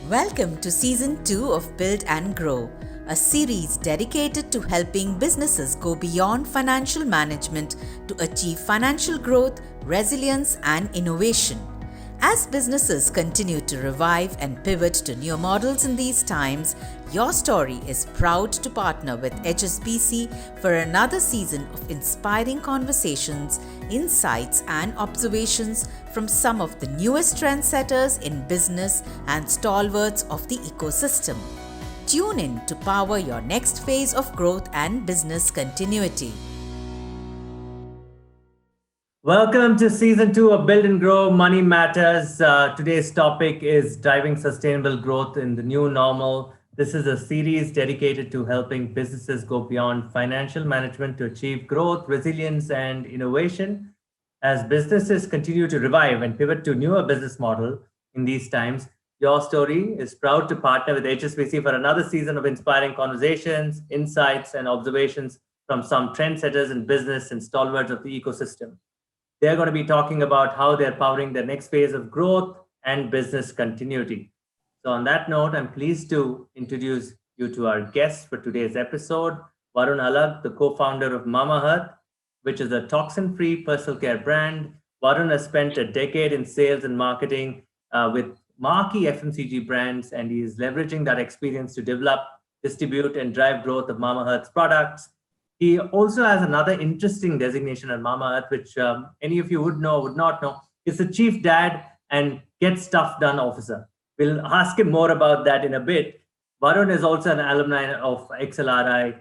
Welcome to Season 2 of Build and Grow, a series dedicated to helping businesses go beyond financial management to achieve financial growth, resilience, and innovation. As businesses continue to revive and pivot to new models in these times, YourStory is proud to partner with HSBC for another season of inspiring conversations, insights, and observations from some of the newest trendsetters in business and stalwarts of the ecosystem. Tune in to power your next phase of growth and business continuity. Welcome to Season 2 of Build and Grow Money Matters. Today's topic is driving sustainable growth in the new normal. This is a series dedicated to helping businesses go beyond financial management to achieve growth, resilience, and innovation. As businesses continue to revive and pivot to newer business model in these times, YourStory is proud to partner with HSBC for another season of inspiring conversations, insights, and observations from some trendsetters in business and stalwarts of the ecosystem. They're going to be talking about how they're powering their next phase of growth and business continuity. So, on that note, I'm pleased to introduce you to our guest for today's episode, Varun Alagh, the co founder of MamaEarth, which is a toxin free personal care brand. Varun has spent a decade in sales and marketing with marquee FMCG brands, and he is leveraging that experience to develop, distribute, and drive growth of MamaEarth's products. He also has another interesting designation at MamaEarth, which any of you would know, would not know. It's the Chief Dad and Get Stuff Done Officer. We'll ask him more about that in a bit. Varun is also an alumni of XLRI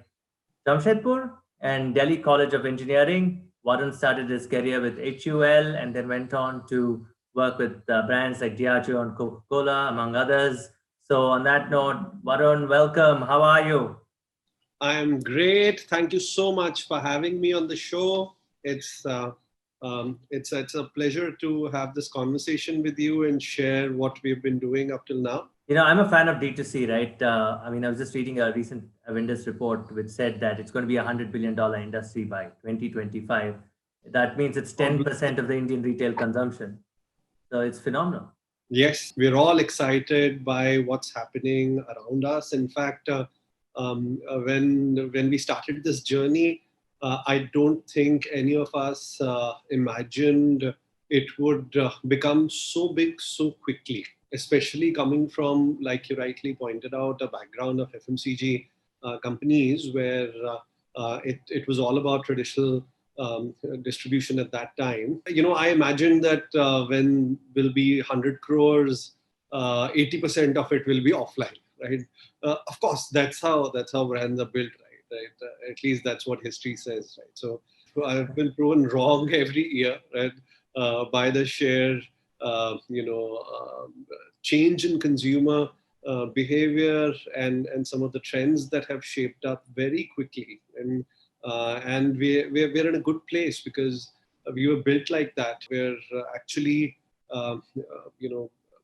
Jamshedpur and Delhi College of Engineering. Varun started his career with HUL and then went on to work with brands like Diageo and Coca-Cola, among others. So on that note, Varun, welcome. How are you? I am great. Thank you so much for having me on the show. It's a pleasure to have this conversation with you and share what we've been doing up till now. You know, I'm a fan of D2C, right? I was just reading a recent Avendus report which said that it's going to be a $100 billion industry by 2025. That means it's 10% of the Indian retail consumption. So it's phenomenal. Yes, we're all excited by what's happening around us. In fact, when we started this journey, I don't think any of us imagined it would become so big so quickly, especially coming from, like you rightly pointed out, a background of FMCG companies where it was all about traditional distribution at that time. You know, I imagined that when will be 100 crores, 80% of it will be offline. Right. Of course, that's how brands are built, right? At least that's what history says, right? So I've been proven wrong every year, right? By the sheer, change in consumer behavior and some of the trends that have shaped up very quickly, and we're in a good place because we were built like that. We're actually,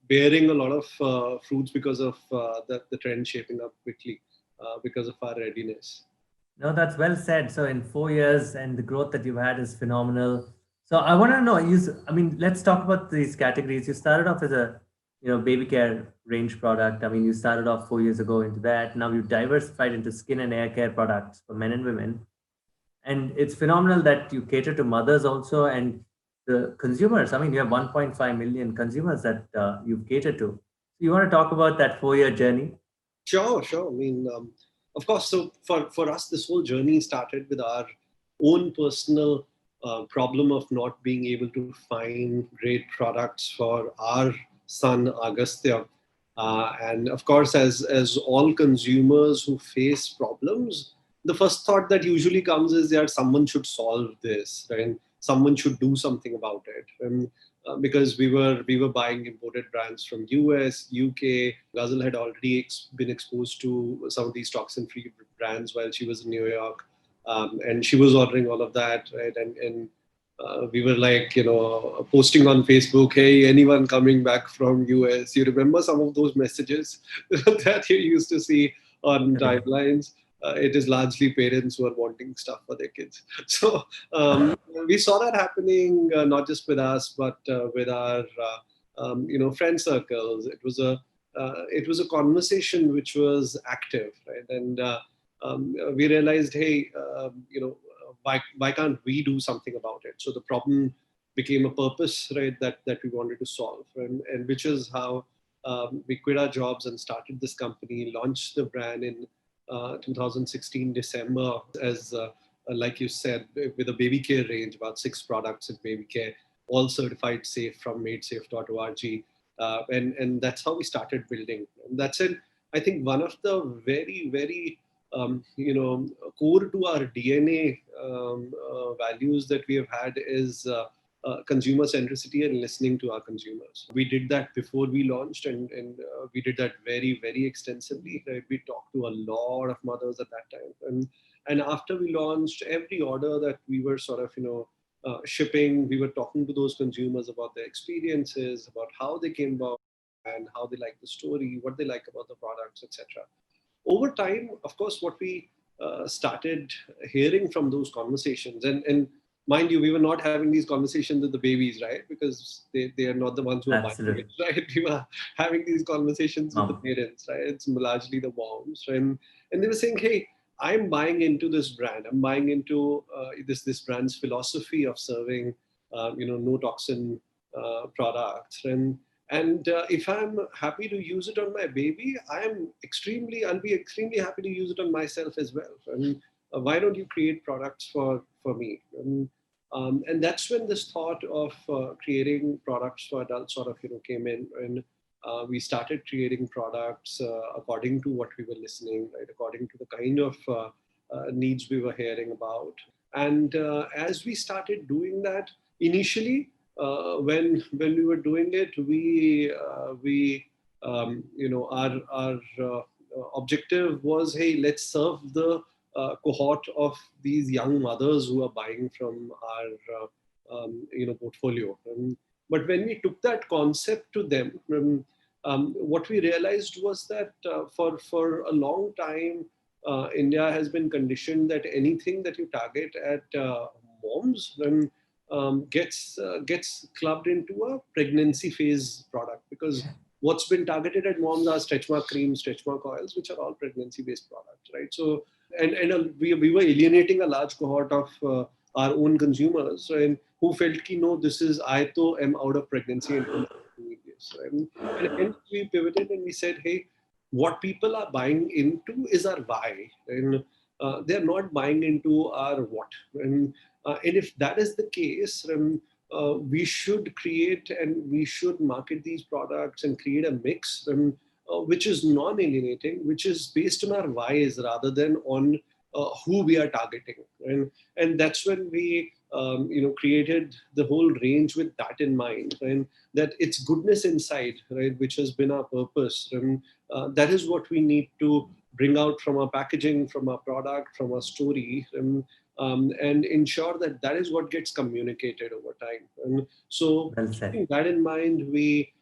bearing a lot of fruits because of the trend shaping up quickly because of our readiness. No, that's well said. So in 4 years, and the growth that you've had is phenomenal. So I want to know, let's talk about these categories. You started off as a, baby care range product. You started off 4 years ago into that. Now you've diversified into skin and hair care products for men and women. And it's phenomenal that you cater to mothers also and the consumers. You have 1.5 million consumers that you've catered to. You want to talk about that 4-year journey? Sure. Of course. So for us, this whole journey started with our own personal problem of not being able to find great products for our son, Agastya. And of course, as all consumers who face problems, the first thought that usually comes is that someone should solve this, right? Someone should do something about it. And because we were buying imported brands from US, UK. Ghazal had already been exposed to some of these toxin-free brands while she was in New York, and she was ordering all of that, right? And we were like, posting on Facebook, "Hey, anyone coming back from US?" You remember some of those messages that you used to see on timelines? It is largely parents who are wanting stuff for their kids. So we saw that happening not just with us, but with our friend circles. It was a it was a conversation which was active, right? And we realized, hey, why can't we do something about it? So the problem became a purpose, right, that we wanted to solve, and which is how we quit our jobs and started this company, launched the brand in 2016 December, as like you said, with a baby care range, about 6 products in baby care, all certified safe from madesafe.org. And that's how we started building. And that's it. I think one of the very, very core to our DNA values that we have had is consumer centricity and listening to our consumers. We did that before we launched, and we did that very, very extensively. Right? We talked to a lot of mothers at that time, and after we launched, every order that we were sort of shipping, we were talking to those consumers about their experiences, about how they came about, and how they like the story, what they like about the products, etc. Over time, of course, what we started hearing from those conversations, and mind you, we were not having these conversations with the babies, right? Because they are not the ones who are buying it, right? We were having these conversations with the parents, right? It's largely the moms, right? And they were saying, hey, I'm buying into this brand. I'm buying into this brand's philosophy of serving, no toxin products. And if I'm happy to use it on my baby, I'll be extremely happy to use it on myself as well. And why don't you create products for me? And that's when this thought of creating products for adults sort of came in, and we started creating products according to what we were listening, right? According to the kind of needs we were hearing about. And as we started doing that, initially, when we were doing it, our objective was, hey, let's serve the cohort of these young mothers who are buying from our portfolio. But when we took that concept to them, what we realized was that for a long time, India has been conditioned that anything that you target at moms gets clubbed into a pregnancy phase product, because what's been targeted at moms are stretch mark creams, stretch mark oils, which are all pregnancy based products, right? So we were alienating a large cohort of our own consumers, and who felt no, this is I to am out of pregnancy and doing this, right? And hence we pivoted and we said, hey, what people are buying into is our why, and they're not buying into our what. And if that is the case, we should create and we should market these products and create a mix which is non-alienating, which is based on our whys rather than on who we are targeting. And that's when we created the whole range with that in mind, and that it's goodness inside, right, which has been our purpose. And that is what we need to bring out from our packaging, from our product, from our story, and ensure that that is what gets communicated over time. And so keeping that in mind, we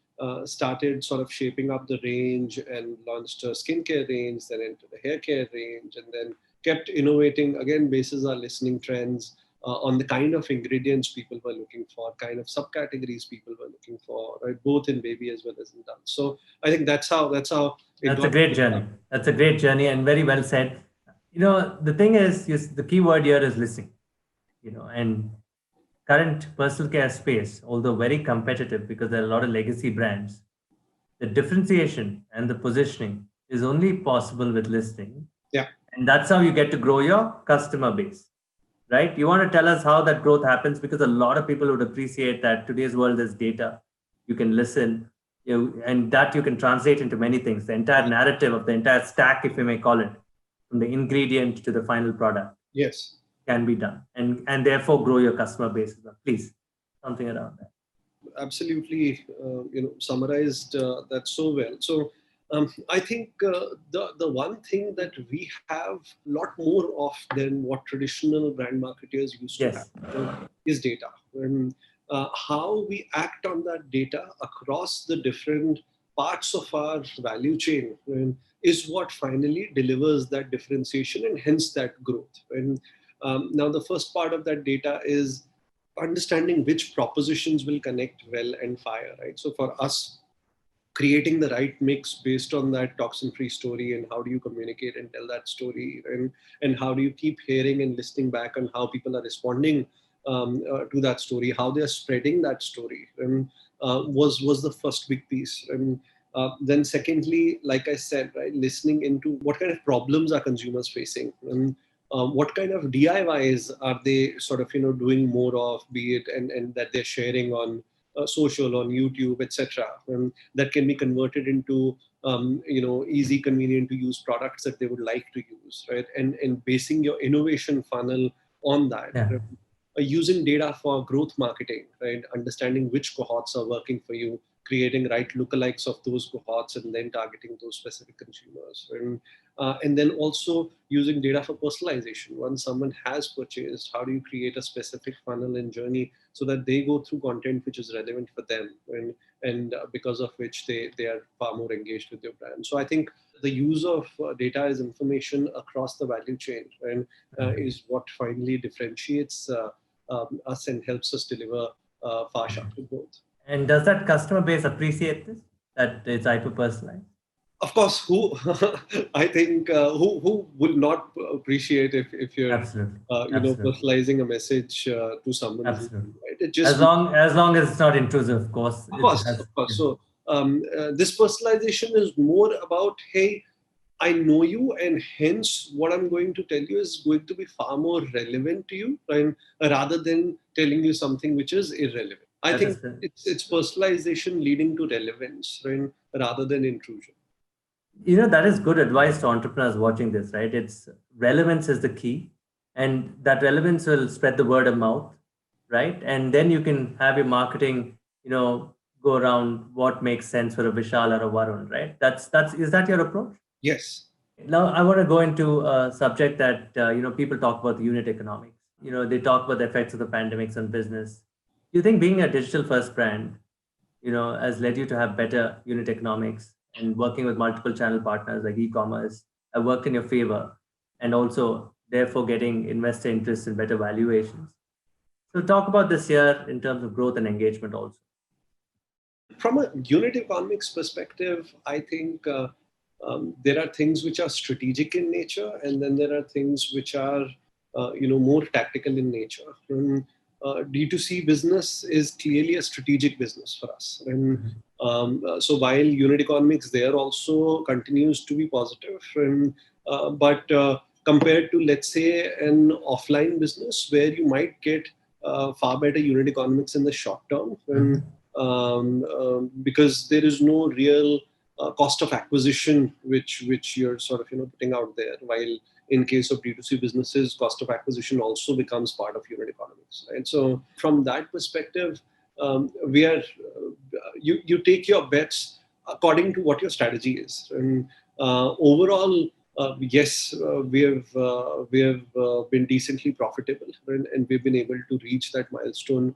started sort of shaping up the range and launched a skincare range, then into the hair care range, and then kept innovating, again, basis our listening trends on the kind of ingredients people were looking for, kind of subcategories people were looking for, right, both in baby as well as in adults. So I think that's how that's a great journey. That's a great journey, and very well said. The thing is, the key word here is listening. And current personal care space, although very competitive because there are a lot of legacy brands, the differentiation and the positioning is only possible with listening. Yeah. And that's how you get to grow your customer base, right? You want to tell us how that growth happens, because a lot of people would appreciate that today's world is data. You can listen, and that you can translate into many things, the entire narrative of the entire stack, if you may call it, from the ingredient to the final product. Yes. Can be done, and therefore grow your customer base. Please, something around that. Absolutely, summarized that so well. So I think the one thing that we have a lot more of than what traditional brand marketers used to have is data. And how we act on that data across the different parts of our value chain is what finally delivers that differentiation and hence that growth. And now the first part of that data is understanding which propositions will connect well and fire, right? So for us, creating the right mix based on that toxin-free story, and how do you communicate and tell that story, and how do you keep hearing and listening back on how people are responding to that story, how they are spreading that story, and was the first big piece. And then secondly, like I said, right, listening into what kind of problems are consumers facing, and what kind of DIYs are they sort of doing more of, be it and that they're sharing on social, on YouTube, etc. That can be converted into easy, convenient to use products that they would like to use, right? And basing your innovation funnel on that. Yeah. Using data for growth marketing, right? Understanding which cohorts are working for you, creating right lookalikes of those cohorts, and then targeting those specific consumers. And then also using data for personalization. Once someone has purchased, how do you create a specific funnel and journey so that they go through content which is relevant for them, and because of which they are far more engaged with your brand. So I think the use of data as information across the value chain, and is what finally differentiates us and helps us deliver far sharper growth. And does that customer base appreciate this? That it's hyper personalized? Of course, who I think who will not appreciate if you're Absolutely. Absolutely. personalizing a message to someone. Absolutely. Right? It just as long as it's not intrusive, of course. of course. So this personalization is more about, hey, I know you, and hence what I'm going to tell you is going to be far more relevant to you, right? Rather than telling you something which is irrelevant. I think it's personalization leading to relevance, right? Rather than intrusion. That is good advice to entrepreneurs watching this, right? It's relevance is the key, and that relevance will spread the word of mouth, right? And then you can have your marketing, go around what makes sense for a Vishal or a Varun, right? Is that your approach? Yes. Now I want to go into a subject that people talk about, the unit economics. They talk about the effects of the pandemics on business. Do you think being a digital first brand, has led you to have better unit economics, and working with multiple channel partners like e-commerce have worked in your favor, and also therefore getting investor interest in better valuations? So talk about this here in terms of growth and engagement also. From a unit economics perspective, I think there are things which are strategic in nature, and then there are things which are more tactical in nature. D2C business is clearly a strategic business for us, and so while unit economics there also continues to be positive, but compared to, let's say, an offline business where you might get far better unit economics in the short term, because there is no real cost of acquisition which you're sort of putting out there, while in case of D2C businesses, cost of acquisition also becomes part of unit economics, right? So from that perspective, we are you take your bets according to what your strategy is. And overall, yes, we have been decently profitable, and we've been able to reach that milestone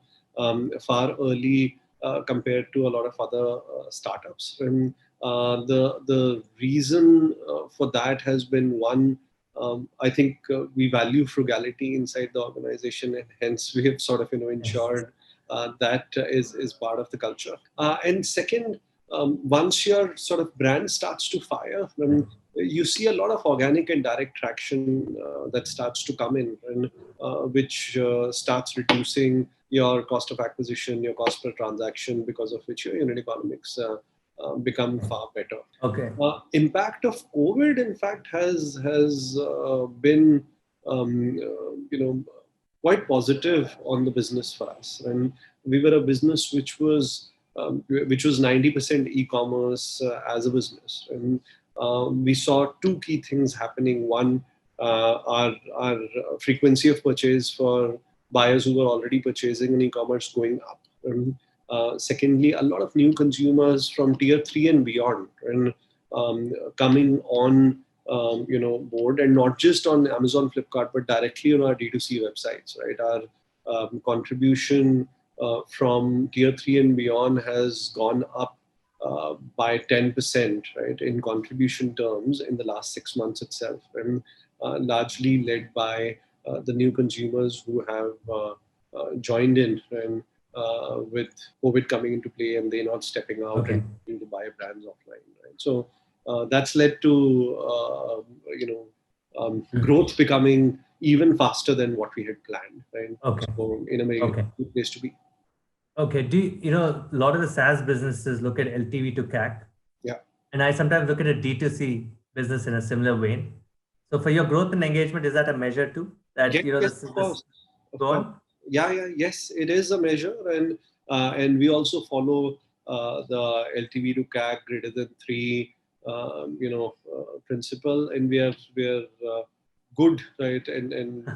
far early compared to a lot of other startups. And the reason for that has been, one, I think we value frugality inside the organization, and hence we have sort of ensured that is part of the culture. And second, once your sort of brand starts to fire, you see a lot of organic and direct traction that starts to come in, and which starts reducing your cost of acquisition, your cost per transaction, because of which your unit economics become far better. Okay. Impact of COVID, in fact, has been quite positive on the business for us. And we were a business which was 90% e-commerce as a business, and we saw two key things happening. One, our frequency of purchase for buyers who were already purchasing in e-commerce going up. And secondly, a lot of new consumers from tier 3 and beyond, and coming on board, and not just on Amazon, Flipkart, but directly on our D2C websites, right? Our contribution from tier 3 and beyond has gone up by 10%, right, in contribution terms in the last 6 months itself, and largely led by the new consumers who have joined in, and with COVID coming into play and they not stepping out Okay. and going to buy brands offline, right? So that's led to growth becoming even faster than what we had planned, right? Okay. So in a very Okay. good place to be. Okay. A lot of the SaaS businesses look at LTV to CAC, Yeah. and I sometimes look at a D2C business in a similar vein. So for your growth and engagement, is that a measure too? That, Yes, this, of course. Of go course. on. Yeah. Yes, it is a measure, and we also follow the LTV to CAC greater than 3, principle, and we are good, right, and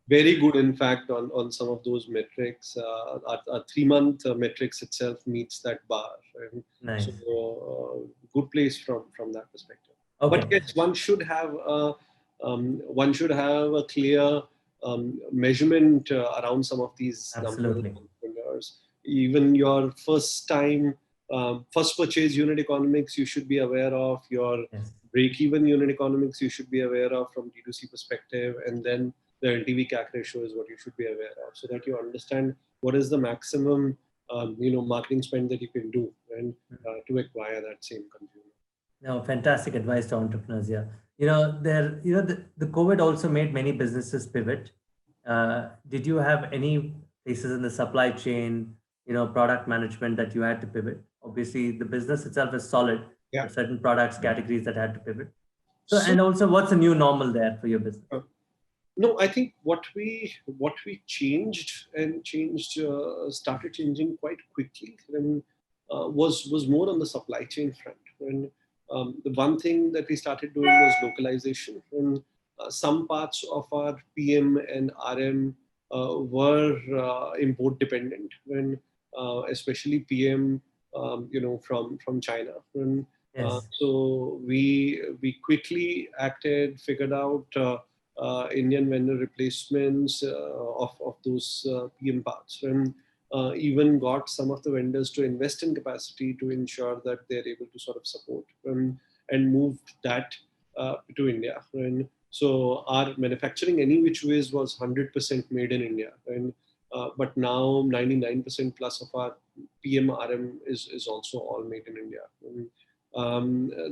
very good, in fact, on some of those metrics. Our 3-month metrics itself meets that bar, and Nice. so good place from that perspective. Okay. But yes, one should have a clear measurement around some of these Absolutely. numbers. Even your first purchase unit economics, you should be aware of. Your Yes. break-even unit economics, you should be aware of from D2C perspective, and then the LTV CAC ratio is what you should be aware of, so that you understand what is the maximum marketing spend that you can do and to acquire that same consumer. No, fantastic advice to entrepreneurs here. The COVID also made many businesses pivot. Did you have any places in the supply chain, product management that you had to pivot? Obviously, the business itself is solid, Yeah. but certain products, categories that had to pivot. So, And also, what's the new normal there for your business? No, I think what we changed started changing quite quickly, and was more on the supply chain front. And the one thing that we started doing was localization. And some parts of our PM and RM were import dependent, when especially PM, from China. And Yes. so we quickly acted, figured out Indian vendor replacements of those PM parts, and even got some of the vendors to invest in capacity to ensure that they're able to sort of support and move that to India. And so our manufacturing, any which ways, was 100% made in India. And but now 99% plus of our PM RM is also all made in India. And,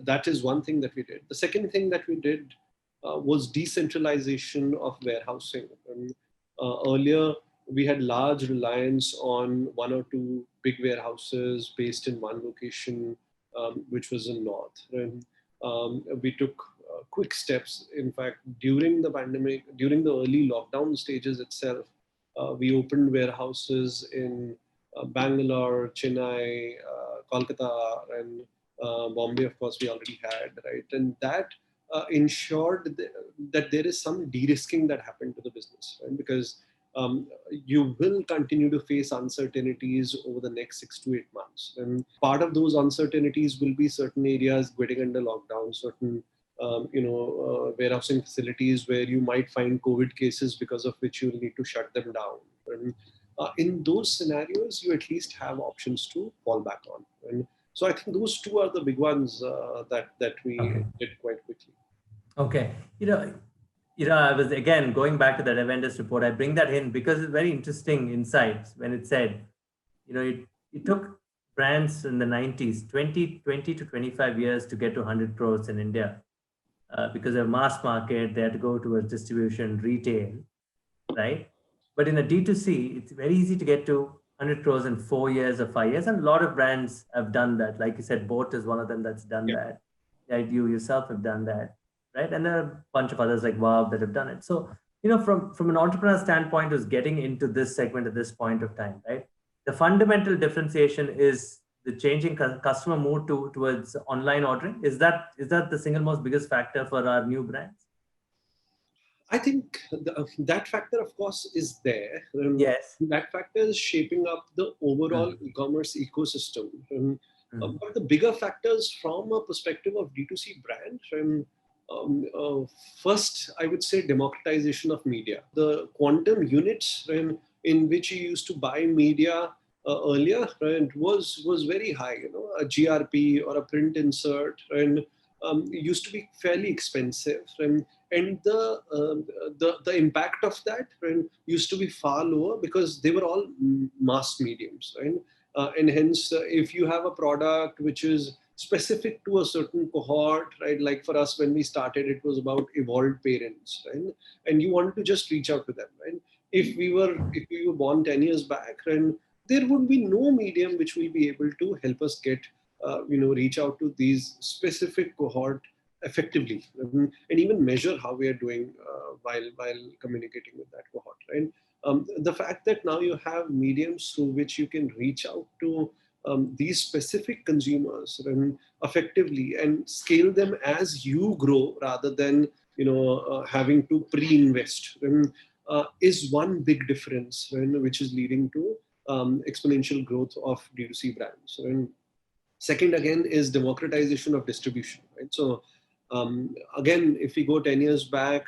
that is one thing that we did. The second thing that we did was decentralization of warehousing. And, earlier, we had large reliance on 1 or 2 big warehouses based in one location, which was in North. And we took quick steps. In fact, during the pandemic, during the early lockdown stages itself, we opened warehouses in Bangalore, Chennai, Kolkata, and Bombay, of course, we already had, right? And that ensured that there is some de-risking that happened to the business, right? Because you will continue to face uncertainties over the next 6 to 8 months. And part of those uncertainties will be certain areas getting under lockdown, certain warehousing facilities where you might find COVID cases, because of which you'll need to shut them down. And in those scenarios, you at least have options to fall back on. And so I think those 2 are the big ones that we did quite quickly. Okay. I was again going back to that Avendus report. I bring that in because it's very interesting insights when it said, it took brands in the 90s 20 to 25 years to get to 100 crores in India. Because they're mass market, they had to go towards distribution, retail, right? But in a D2C, it's very easy to get to 100 crores in 4 years or 5 years. And a lot of brands have done that. Like you said, Boat is one of them that's done that. Right? You yourself have done that, right? And there are a bunch of others like Wow that have done it. So, from an entrepreneur standpoint, who's getting into this segment at this point of time, right? The fundamental differentiation is the changing customer mood towards online ordering. Is that the single most biggest factor for our new brands? I think that factor, of course, is there. Yes. That factor is shaping up the overall e-commerce ecosystem. But the bigger factors from a perspective of D2C brand, first, I would say democratization of media. The quantum units in which you used to buy media earlier, was very high. A GRP or a print insert, and used to be fairly expensive. And and the impact of that, right, used to be far lower because they were all mass mediums, right? And hence, if you have a product which is specific to a certain cohort, right? Like for us, when we started, it was about evolved parents, right? And you want to just reach out to them, right? If we were born 10 years back, then there would be no medium which will be able to help us get, reach out to these specific cohort effectively, and even measure how we are doing while communicating with that cohort, right? The fact that now you have mediums through which you can reach out to these specific consumers effectively and scale them as you grow rather than having to pre-invest is one big difference, which is leading to exponential growth of D2C brands. And second, again, is democratization of distribution, right? So again, if we go 10 years back,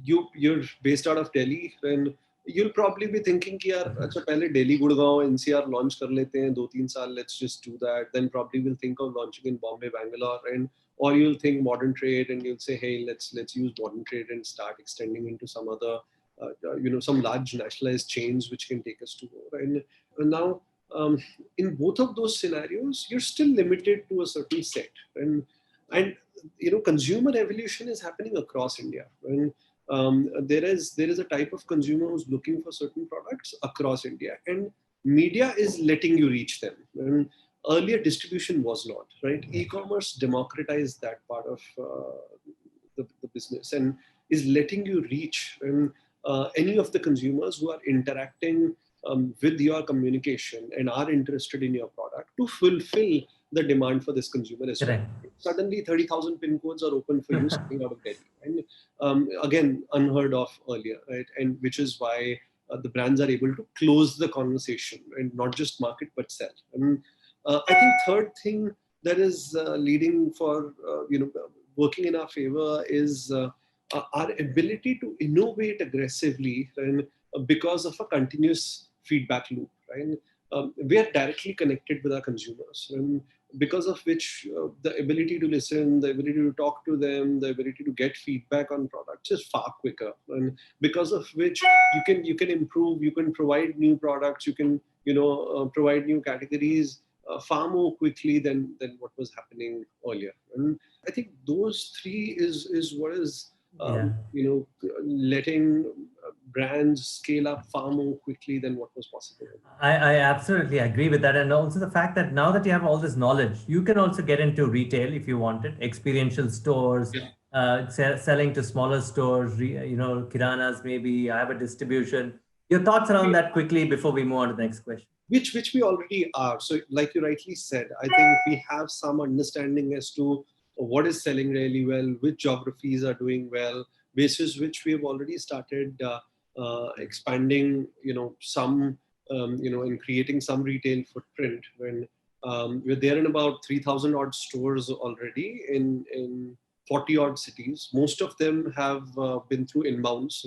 you're based out of Delhi, and you'll probably be thinking कि यार अच्छा पहले Delhi, Gurgaon, NCR launch कर लेते हैं 2-3 साल, let's just do that. Then probably we'll think of launching in Bombay, Bangalore, and or you'll think modern trade and you'll say, hey, let's use modern trade and start extending into some other some large nationalized chains which can take us to more. And now in both of those scenarios, you're still limited to a certain set, and consumer evolution is happening across India. And there is a type of consumer who's looking for certain products across India, and media is letting you reach them. And earlier distribution was not, right? E-commerce democratized that part of the business and is letting you reach any of the consumers who are interacting with your communication and are interested in your product to fulfill the demand for this consumer as well. Suddenly 30,000 pin codes are open for you sitting out of Delhi. And again, unheard of earlier, right? And which is why the brands are able to close the conversation and not just market, but sell. And I think third thing that is leading for, working in our favor is our ability to innovate aggressively, and because of a continuous feedback loop, right? We are directly connected with our consumers, and because of which the ability to listen, the ability to talk to them, the ability to get feedback on products is far quicker, and because of which you can improve, you can provide new products, you can provide new categories far more quickly than what was happening earlier. And I think those three is what is letting brands scale up far more quickly than what was possible. I absolutely agree with that. And also the fact that now that you have all this knowledge, you can also get into retail if you want it, experiential stores, selling to smaller stores, kiranas maybe, I have a distribution. Your thoughts around that quickly before we move on to the next question. Which we already are. So like you rightly said, I think we have some understanding as to what is selling really well, which geographies are doing well, basis which we have already started expanding, and creating some retail footprint. When we're there in about 3,000 odd stores already in 40 odd cities. Most of them have been through inbounds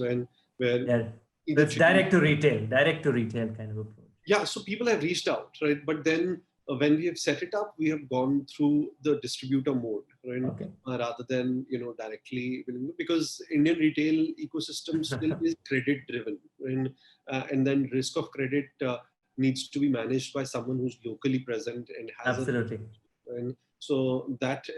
where it's direct to retail kind of approach. Yeah, so people have reached out, right? But then when we have set it up, we have gone through the distributor mode, right? Okay. Rather than directly, because Indian retail ecosystem still is credit driven, right? And then risk of credit needs to be managed by someone who's locally present and has absolutely. And so that's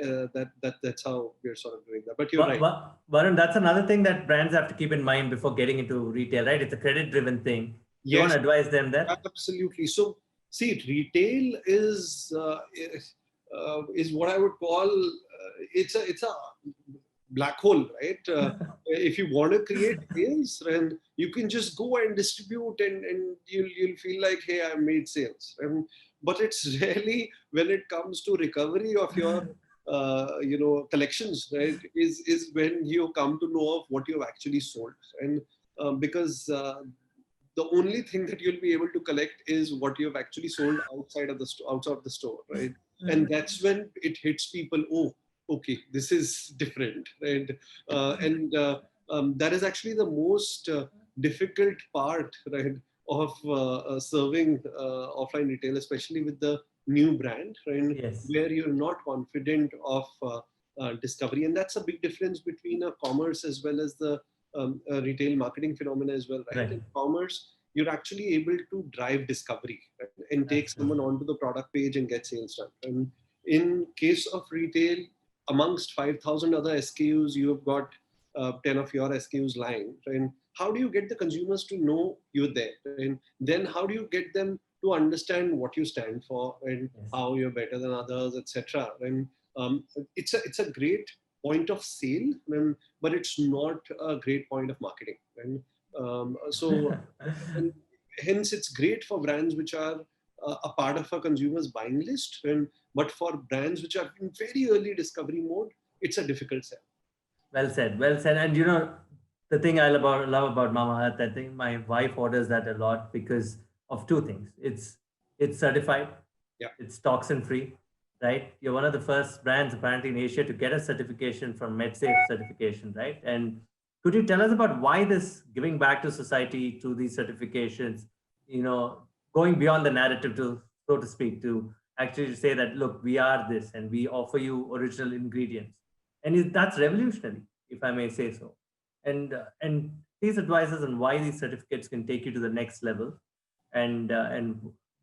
how we're sort of doing that. But you're right, Varun. That's another thing that brands have to keep in mind before getting into retail, right? It's a credit driven thing. You want to advise them there? Absolutely. So, see, retail is what I would call it's a black hole, right? If you want to create sales, then you can just go and distribute, and you'll feel like, hey, I made sales. But it's really when it comes to recovery of your collections, right? Is when you come to know of what you've actually sold, and because the only thing that you'll be able to collect is what you've actually sold outside of the store, right? Mm-hmm. And that's when it hits people. Oh, okay, this is different, right? That is actually the most difficult part, right, of serving offline retail, especially with the new brand, right? Yes. Where you're not confident of discovery. And that's a big difference between a commerce as well as the retail marketing phenomena as well, right? Right. In commerce, you're actually able to drive discovery, right? And take someone onto the product page and get sales done. And in case of retail, amongst 5,000 other SKUs, you have got 10 of your SKUs lying. And how do you get the consumers to know you're there? And then how do you get them to understand what you stand for and how you're better than others, etc. And it's a great point of sale, but it's not a great point of marketing. And and hence it's great for brands which are a part of a consumer's buying list. But for brands which are in very early discovery mode, it's a difficult sell. Well said. Well said. And the thing love about MamaEarth, I think my wife orders that a lot because of two things. It's certified. Yeah. It's toxin free, right? You're one of the first brands apparently in Asia to get a certification from MedSafe certification, right? And could you tell us about why this giving back to society through these certifications, going beyond the narrative to, so to speak, to actually say that, look, we are this and we offer you original ingredients. And that's revolutionary, if I may say so. And please advise us on why these certificates can take you to the next level, and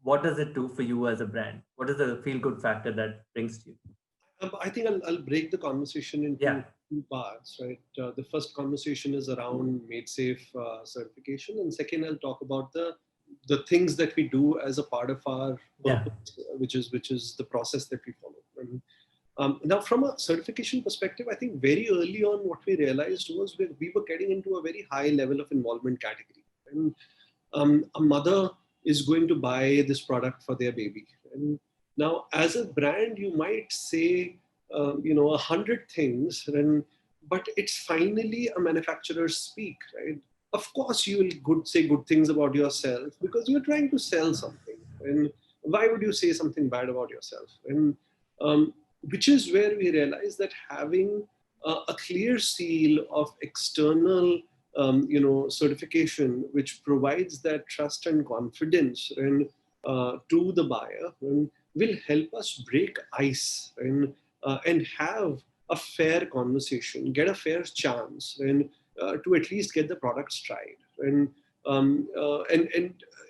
what does it do for you as a brand? What is the feel good factor that brings to you? I think I'll break the conversation into two parts, right? The first conversation is around MadeSafe certification, and second, I'll talk about the things that we do as a part of our purpose, which is the process that we follow. Now, from a certification perspective, I think very early on, what we realized was we were getting into a very high level of involvement category. And a mother is going to buy this product for their baby. And now, as a brand, you might say, 100 things, but it's finally a manufacturer's speak, right? Of course, you will say good things about yourself because you're trying to sell something. And why would you say something bad about yourself? And which is where we realize that having a clear seal of external certification, which provides that trust and confidence to the buyer, will help us break ice and have a fair conversation, get a fair chance, and to at least get the products tried. And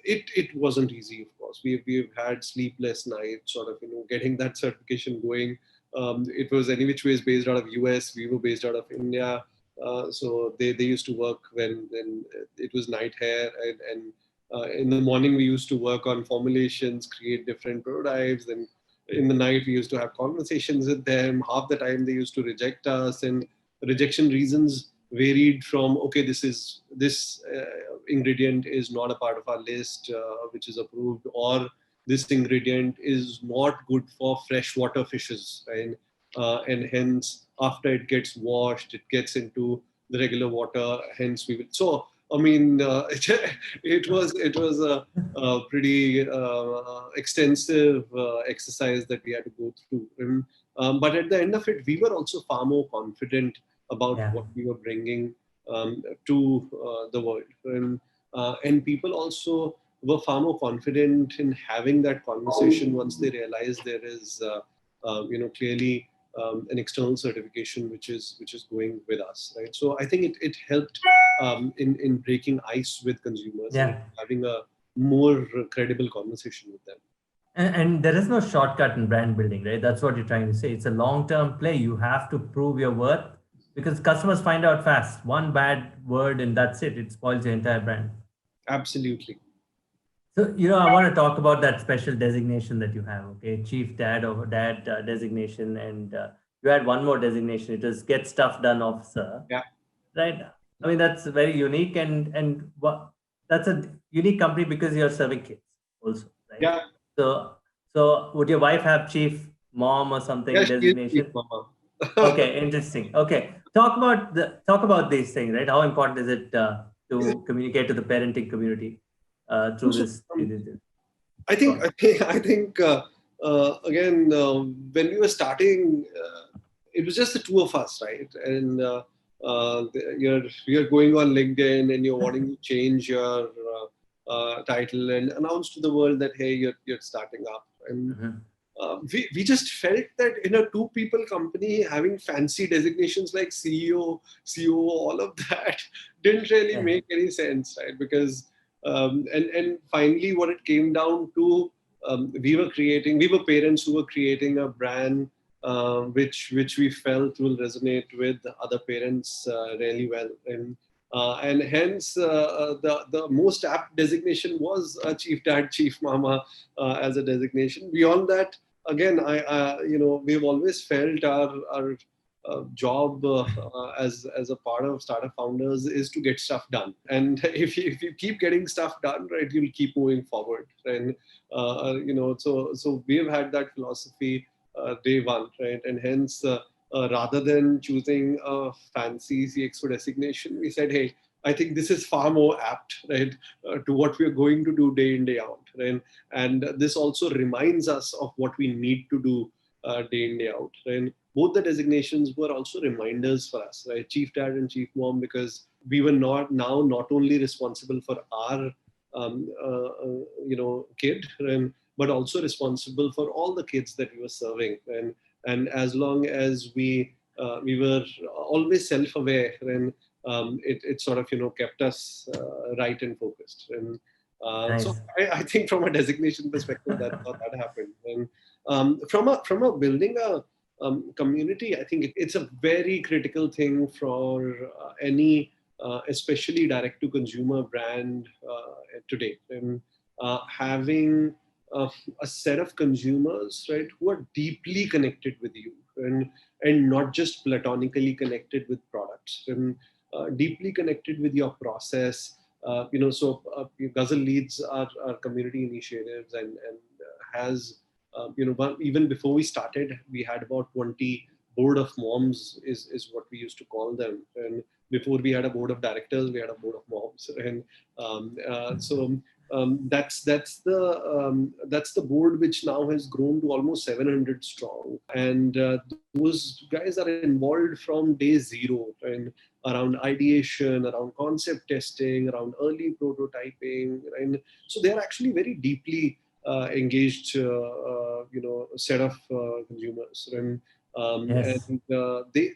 it wasn't easy, of course. We've had sleepless nights, sort of getting that certification going. It was any which ways based out of US. We were based out of India. So they used to work when it was night hair, and in the morning we used to work on formulations, create different prototypes. Then in the night we used to have conversations with them. Half the time they used to reject us, and rejection reasons varied from, okay, this ingredient is not a part of our list, which is approved, or this ingredient is not good for freshwater fishes, right? And hence, after it gets washed, it gets into the regular water. Hence, we will. So, I mean, it was a pretty extensive exercise that we had to go through. But at the end of it, we were also far more confident about what we were bringing to the world, and people also were far more confident in having that conversation once they realized there is, clearly an external certification which is going with us, right? So I think it helped in breaking ice with consumers, and having a more credible conversation with them. And there is no shortcut in brand building, right? That's what you're trying to say. It's a long-term play. You have to prove your worth because customers find out fast. One bad word and that's it. It spoils your entire brand. Absolutely. So, I want to talk about that special designation that you have, okay? Chief Dad or Dad designation. And you had one more designation. It was Get Stuff Done Officer. Yeah. Right? I mean, that's very unique. And that's a unique company because you're serving kids also, right? Yeah. So would your wife have Chief Mom or something designation? Chief Mama. Okay, interesting. Okay. Talk about these things, right? How important is it to communicate to the parenting community through this? I think again, when we were starting, it was just the two of us, right? And you're going on LinkedIn and you're wanting to change your title and announce to the world that, hey, you're starting up. And we just felt that in a two people company, having fancy designations like CEO, COO, all of that didn't really make any sense, right? Because and finally, what it came down to, we were parents who were creating a brand which we felt will resonate with other parents really well, and hence the most apt designation was Chief Dad, Chief Mama as a designation. Beyond that, again, we've always felt our job as a part of startup founders is to get stuff done, and if you keep getting stuff done, right, you'll keep moving forward. And so we've had that philosophy day one, right? And hence rather than choosing a fancy CXO designation, we said, hey, I think this is far more apt, right, to what we're going to do day in, day out, right? And this also reminds us of what we need to do day in, day out, right? Both the designations were also reminders for us, right? Chief Dad and Chief Mom, because we were not only responsible for our kid, right, but also responsible for all the kids that we were serving, and as long as we were always self-aware, and it sort of kept us right and focused. And Nice. so I think from a designation perspective, that happened. And from a building a community, I think it's a very critical thing for any especially direct to consumer brand today, and having a set of consumers, right, who are deeply connected with you, and not just platonically connected with products, and deeply connected with your process. Ghazal leads our community initiatives, and has even before we started, we had about 20 board of moms is what we used to call them. And before we had a board of directors, we had a board of moms. And that's the board, which now has grown to almost 700 strong. And those guys are involved from day zero, and around ideation, around concept testing, around early prototyping. And so they're actually very deeply engaged, set of consumers. And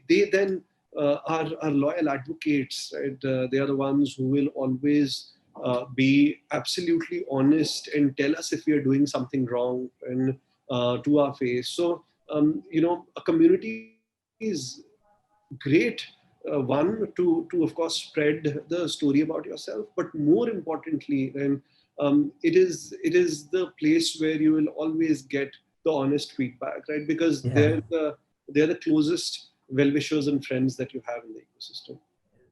they then are loyal advocates, right? They are the ones who will always be absolutely honest and tell us if we are doing something wrong, and to our face. So, a community is great. One, to of course spread the story about yourself, but more importantly, then it is the place where you will always get the honest feedback, right? Because they're the closest well-wishers and friends that you have in the ecosystem.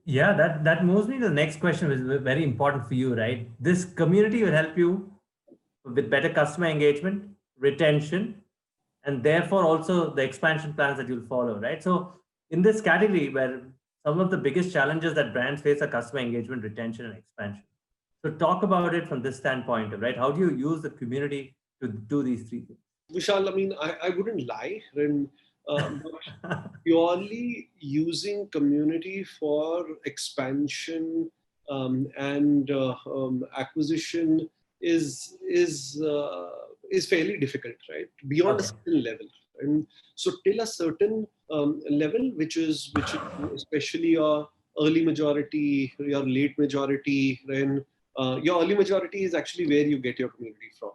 Yeah, that moves me to the next question, which is very important for you, right? This community will help you with better customer engagement, retention, and therefore also the expansion plans that you'll follow, right? So in this category, where some of the biggest challenges that brands face are customer engagement, retention, and expansion. So talk about it from this standpoint, right? How do you use the community to do these three things? Vishal, I mean, I wouldn't lie, and purely using community for expansion and acquisition is fairly difficult, right? Beyond a certain level, and so till a certain level, which is especially your early majority, your late majority, then your early majority is actually where you get your community from.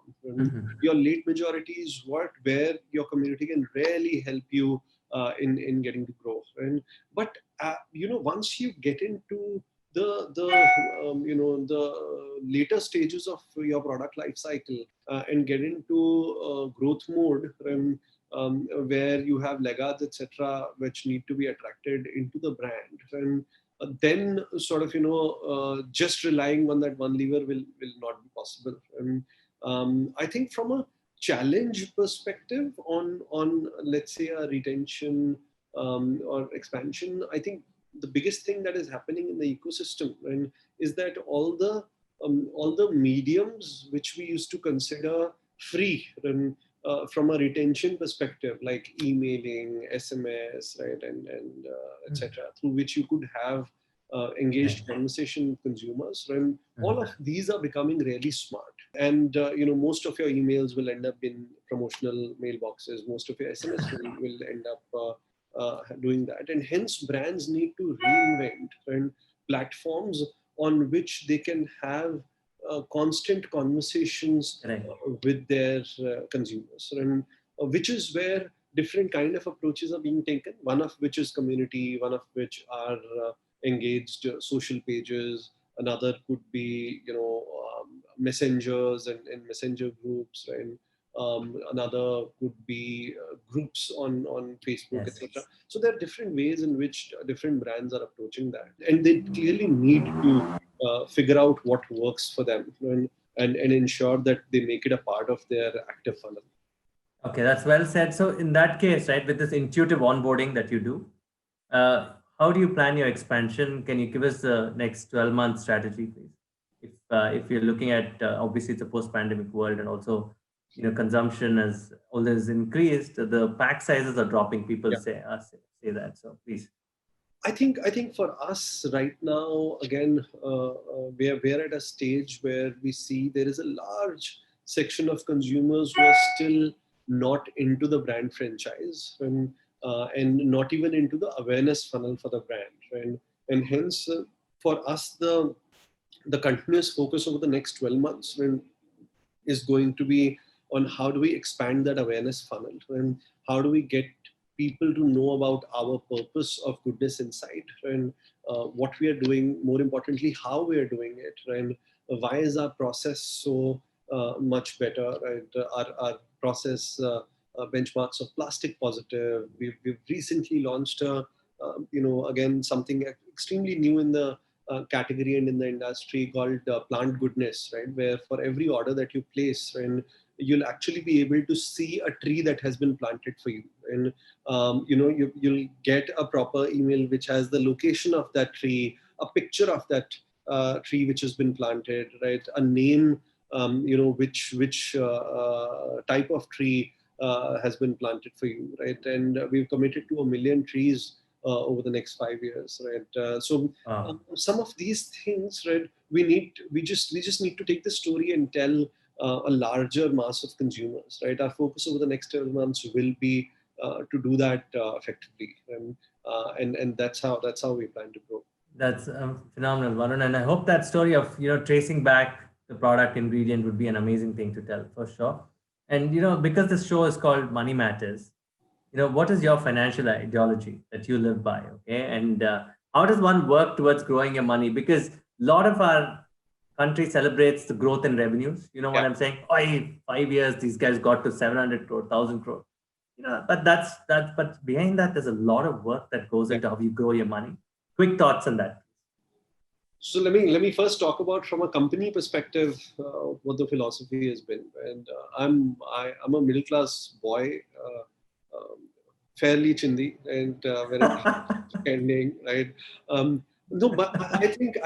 Your late majority is where your community can really help you in getting to grow. And but once you get into the later stages of your product life cycle and get into growth mode, where you have laggards, etc., which need to be attracted into the brand, and then sort of just relying on that one lever will not be possible. And I think from a challenge perspective on let's say a retention or expansion, I think the biggest thing that is happening in the ecosystem, right, is that all the mediums which we used to consider free, and from a retention perspective, like emailing, SMS, right, and etc., through which you could have engaged conversation with consumers, and all of these are becoming really smart. And most of your emails will end up in promotional mailboxes. Most of your SMS will end up doing that, and hence brands need to reinvent and platforms on which they can have constant conversations with their consumers, and which is where different kind of approaches are being taken. One of which is community, one of which are engaged social pages. Another could be messengers and messenger groups, and another could be groups on Facebook, etc. So there are different ways in which different brands are approaching that, and they clearly need to figure out what works for them, and ensure that they make it a part of their active funnel. Okay, that's well said. So in that case, right, with this intuitive onboarding that you do, how do you plan your expansion? Can you give us the next 12-month strategy, please? If you're looking at, obviously it's a post-pandemic world, and also, consumption has always increased, the pack sizes are dropping. People say that. So please. I think for us right now, again, we're at a stage where we see there is a large section of consumers who are still not into the brand franchise, and not even into the awareness funnel for the brand, and hence for us the continuous focus over the next 12 months is going to be on how do we expand that awareness funnel, and how do we get people to know about our purpose of goodness inside, and what we are doing, more importantly, how we are doing it, and why is our process so much better, right? Our process benchmarks of plastic positive. We've recently launched again, something extremely new in the category and in the industry called plant goodness, right? Where for every order that you place, and you'll actually be able to see a tree that has been planted for you, and you'll get a proper email which has the location of that tree, a picture of that tree which has been planted, right? A name, which type of tree has been planted for you, right? And we've committed to 1 million trees over the next 5 years, right? Some of these things, right? We just need to take the story and tell a larger mass of consumers, right? Our focus over the next 12 months will be to do that effectively, and that's how we plan to grow. That's phenomenal, Varun, and I hope that story of tracing back the product ingredient would be an amazing thing to tell for sure. And because this show is called Money Matters, what is your financial ideology that you live by? Okay, and how does one work towards growing your money? Because a lot of our country celebrates the growth in revenues. You know what I'm saying? Oh, 5 years, these guys got to 700 crore, 1,000 crore. But but behind that, there's a lot of work that goes into how you grow your money. Quick thoughts on that. So let me first talk about, from a company perspective, what the philosophy has been. And I'm a middle class boy, fairly chindi, and very spending, right? No, but I think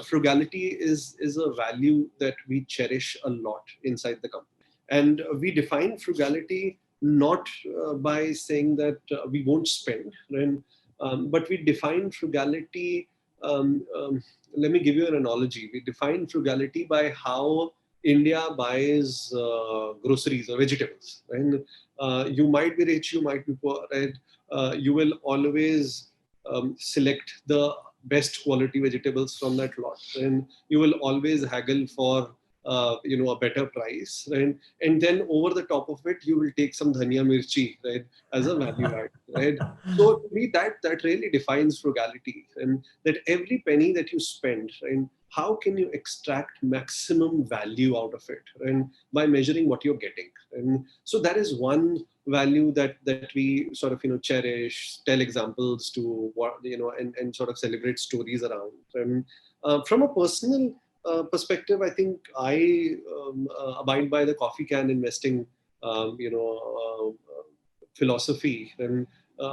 frugality is a value that we cherish a lot inside the company, and we define frugality not by saying that we won't spend, right? But we define frugality. Let me give you an analogy. We define frugality by how India buys groceries or vegetables. Right? You might be rich, you might be poor. Right? You will always select the best quality vegetables from that lot, and you will always haggle for a better price, right? And then over the top of it, you will take some dhania mirchi, right, as a value add, right? So to me, that really defines frugality, and that every penny that you spend, right, how can you extract maximum value out of it, and by measuring what you're getting. And so that is one value that we sort of cherish, tell examples to what and sort of celebrate stories around. And from a personal perspective, I think I abide by the coffee can investing philosophy, and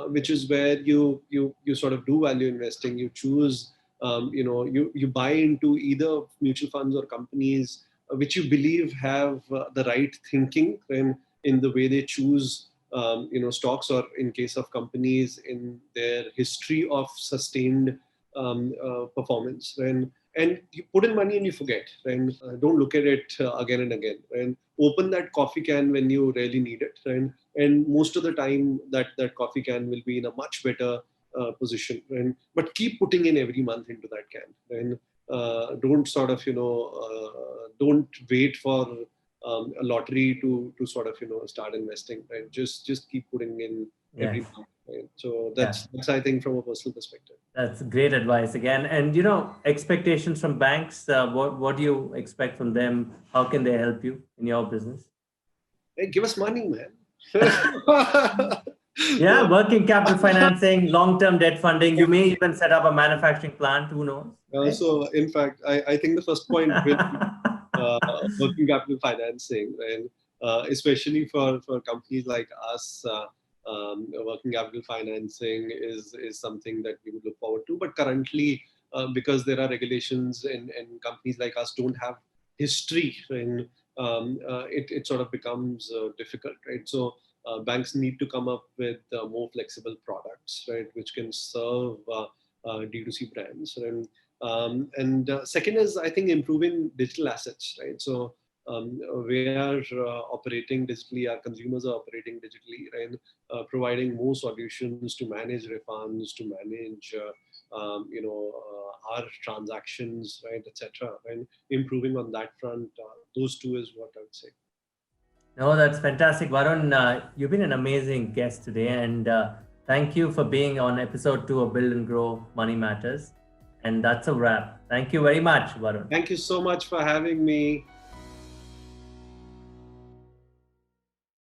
which is where you sort of do value investing. You choose you buy into either mutual funds or companies which you believe have the right thinking in the way they choose stocks, or in case of companies, in their history of sustained performance. and you put in money and you forget, and don't look at it again and again, and open that coffee can when you really need it, and most of the time that coffee can will be in a much better position, but keep putting in every month into that can, and don't sort of don't wait for a lottery to sort of start investing, right? Just keep putting in every month, right? So that's I think from a personal perspective. That's great advice again. And expectations from banks. What do you expect from them? How can they help you in your business? Hey, give us money, man. Yeah, working capital financing, long-term debt funding. You may even set up a manufacturing plant. Who knows? So, in fact, I think the first point will be working capital financing, and especially for companies like us, working capital financing is something that we would look forward to. But currently, because there are regulations and companies like us don't have history, and it sort of becomes difficult, right? So banks need to come up with more flexible products, right, which can serve D2C brands. And second is, I think, improving digital assets, right? So we are operating digitally, our consumers are operating digitally, and providing more solutions to manage refunds, to manage our transactions, right, etc. And improving on that front, those two is what I would say. No, that's fantastic, Varun. You've been an amazing guest today, and thank you for being on episode 2 of Build and Grow Money Matters. And that's a wrap. Thank you very much, Varun. Thank you so much for having me.